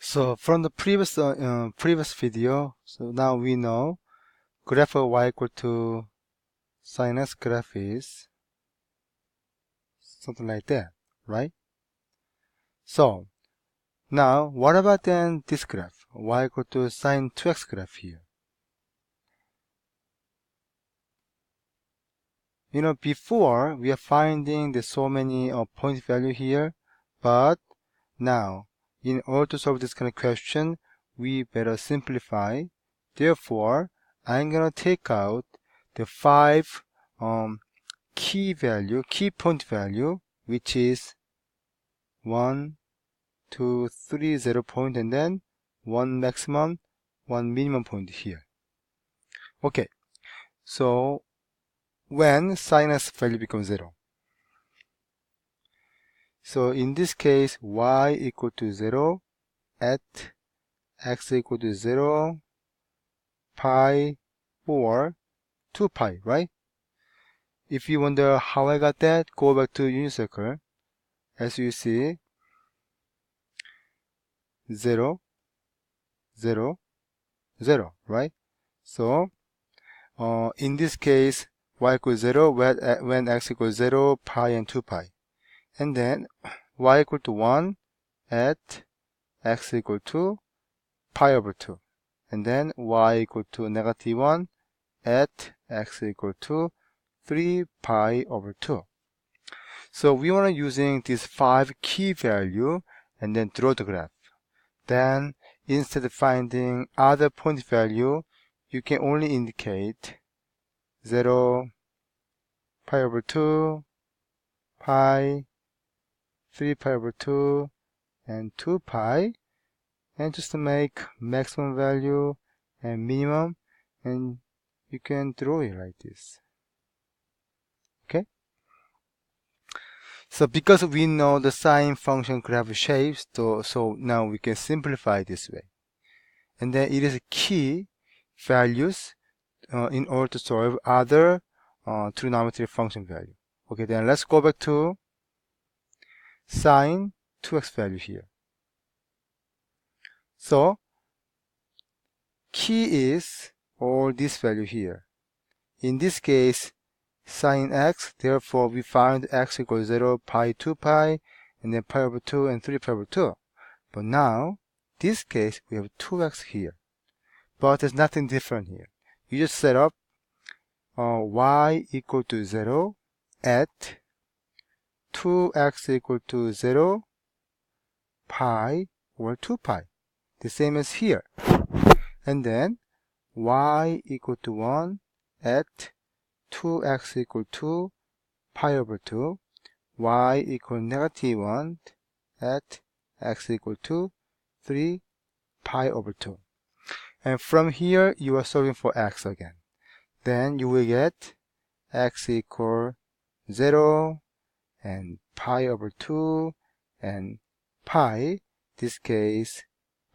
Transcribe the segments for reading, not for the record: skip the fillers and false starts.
So from the previous video, so now we know graph of y equal to sin x graph is something like that, right? So now what about then this graph, y equal to sin 2x graph here? You know, before we are finding the so many point value here, but now in order to solve this kind of question, we better simplify. Therefore, I'm gonna take out the 5 key point value, which is 1, 2, 3, 0 point, and then 1 maximum, 1 minimum point here. Okay, so when sin x value becomes 0, so in this case, y equal to 0 at x equal to 0, pi, or 2 pi, right? If you wonder how I got that, go back to unit circle. As you see, 0, 0, 0, right? So, in this case, y equals 0 when x equals 0, pi, and 2 pi. And then y equal to 1 at x equal to pi over 2. And then y equal to negative 1 at x equal to 3 pi over 2. So we want to using these 5 key value and then draw the graph. Then instead of finding other point value, you can only indicate 0, pi over 2, pi, 3 pi over 2, and 2 pi, and just to make maximum value and minimum, and you can draw it like this. Okay? So because we know the sine function graph shapes, so now we can simplify this way. And then it is key values in order to solve other trigonometric function value. Okay, then let's go back to sine 2x value here. So key is all this value here. In this case, sine x, therefore we find x equals 0, pi, 2 pi, and then pi over 2 and 3 pi over 2. But now, this case, we have 2x here. But there's nothing different here. You just set up y equal to 0 at 2x equal to 0, pi, or 2 pi. The same as here. And then y equal to 1 at 2x equal to pi over 2, y equal negative 1 at x equal to 3 pi over 2. And from here, you are solving for x again. Then you will get x equal 0 and pi over 2 and pi, this case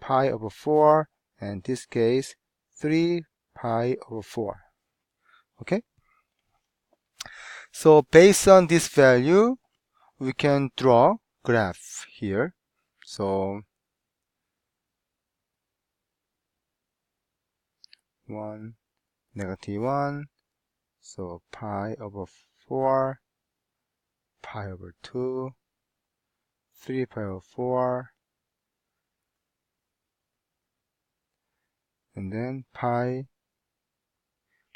pi over 4, and this case 3 pi over 4. Okay? So based on this value, we can draw graph here. So 1, negative 1, so pi over 4, pi over 2, 3 pi over 4, and then pi,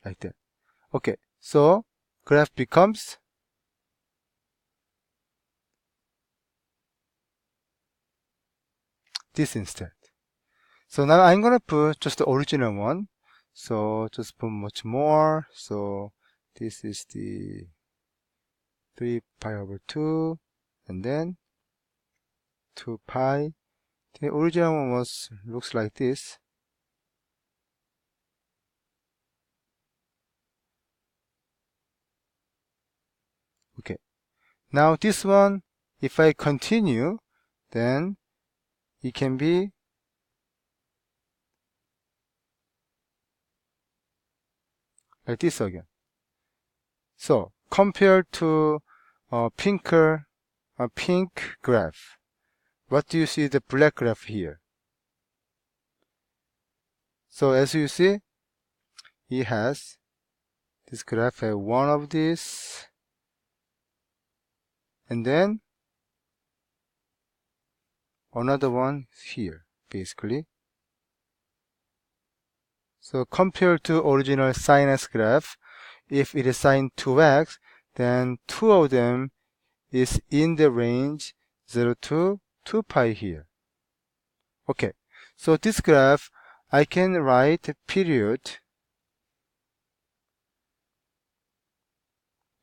like that. Okay, so graph becomes this instead. So now I'm gonna put just the original one. So just put much more. So this is the 3 pi over 2, and then 2 pi. The original one looks like this. Okay. Now this one, if I continue, then it can be like this again. So compared to a pink graph, what do you see the black graph here? So as you see, it has this graph has one of these, and then another one here, basically. So compared to original sin x graph, if it is sine 2x, then two of them is in the range 0 to 2 pi here. Okay, so this graph, I can write period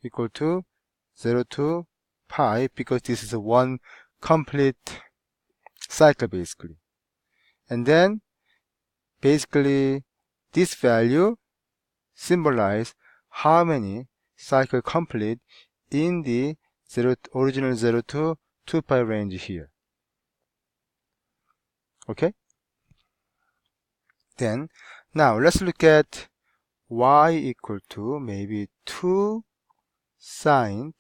equal to 0 to pi, because this is one complete cycle basically. And then basically this value symbolize how many cycle complete in the original 0 to 2 pi range here. Okay? Then now let's look at y equal to maybe 2 sine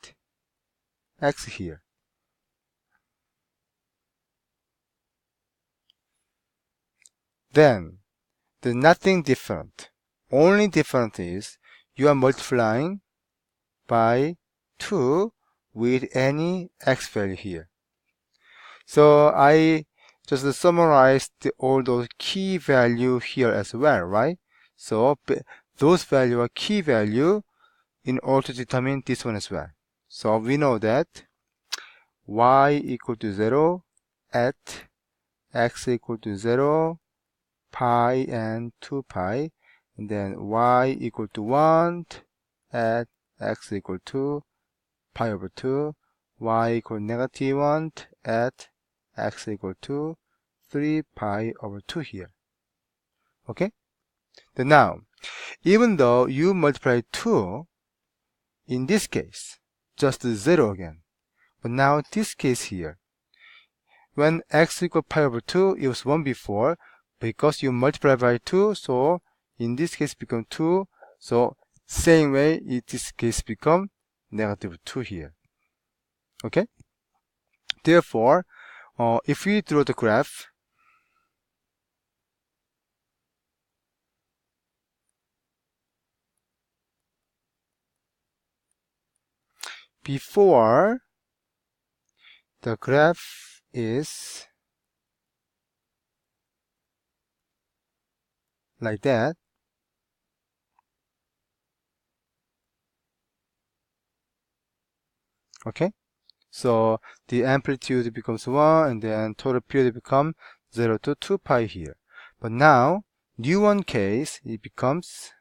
x here. Then there's nothing different. Only different is you are multiplying by 2 with any x value here. So I just summarized all those key value here as well, right? So those value are key value in order to determine this one as well. So we know that y equal to 0 at x equal to 0, pi and 2 pi, and then y equal to 1 at x equal to pi over 2, y equal negative 1 at x equal to 3 pi over 2 here. Okay? Then now, even though you multiply 2, in this case, just 0 again. But now this case here, when x equal pi over 2, it was 1 before, because you multiply by 2, so in this case become 2, so same way, in this case become negative 2 here. Okay? Therefore, if we draw the graph, before the graph is like that, okay? So the amplitude becomes 1, and then total period becomes 0 to 2 pi here. But now, new one case, it becomes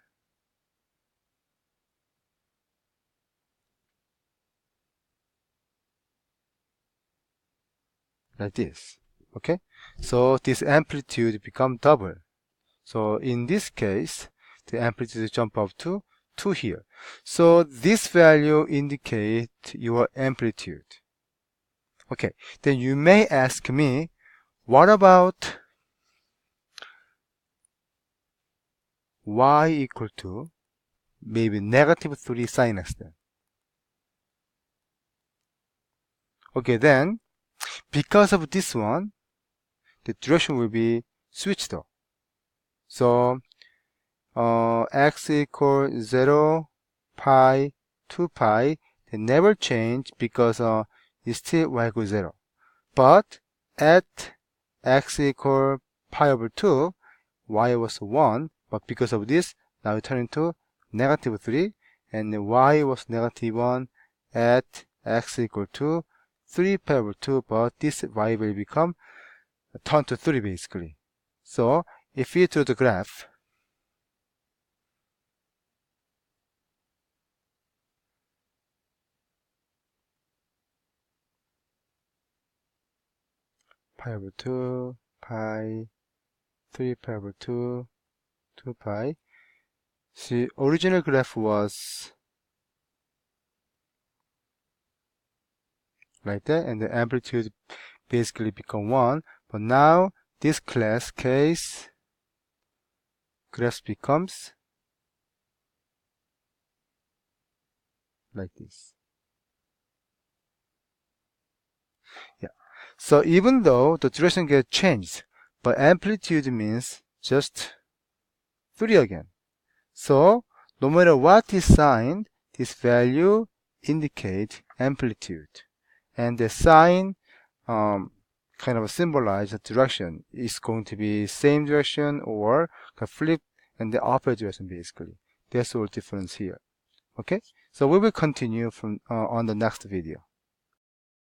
like this, okay? So this amplitude become double. So in this case, the amplitude jump up to 2 here. So this value indicate your amplitude. Okay, then you may ask me, what about y equal to maybe negative 3 sine x then? Okay, then because of this one, the direction will be switched off. So x equals 0, pi, 2 pi, they never change because it's still y equals 0. But at x equals pi over 2, y was 1, but because of this, now it turned into negative 3, and y was negative 1 at x equal to 3 pi over 2, but this y will become turned to 3 basically. So if we draw the graph, pi over 2, pi, 3 pi over 2, 2 pi. See, original graph was like that, and the amplitude basically become 1. But now this class case graph becomes like this. Yeah. So even though the direction gets changed, but amplitude means just 3 again. So no matter what is signed, this value indicate amplitude, and the sign kind of symbolize the direction. It's going to be same direction or flip and the opposite direction basically. That's all difference here. Okay, so we will continue from on the next video.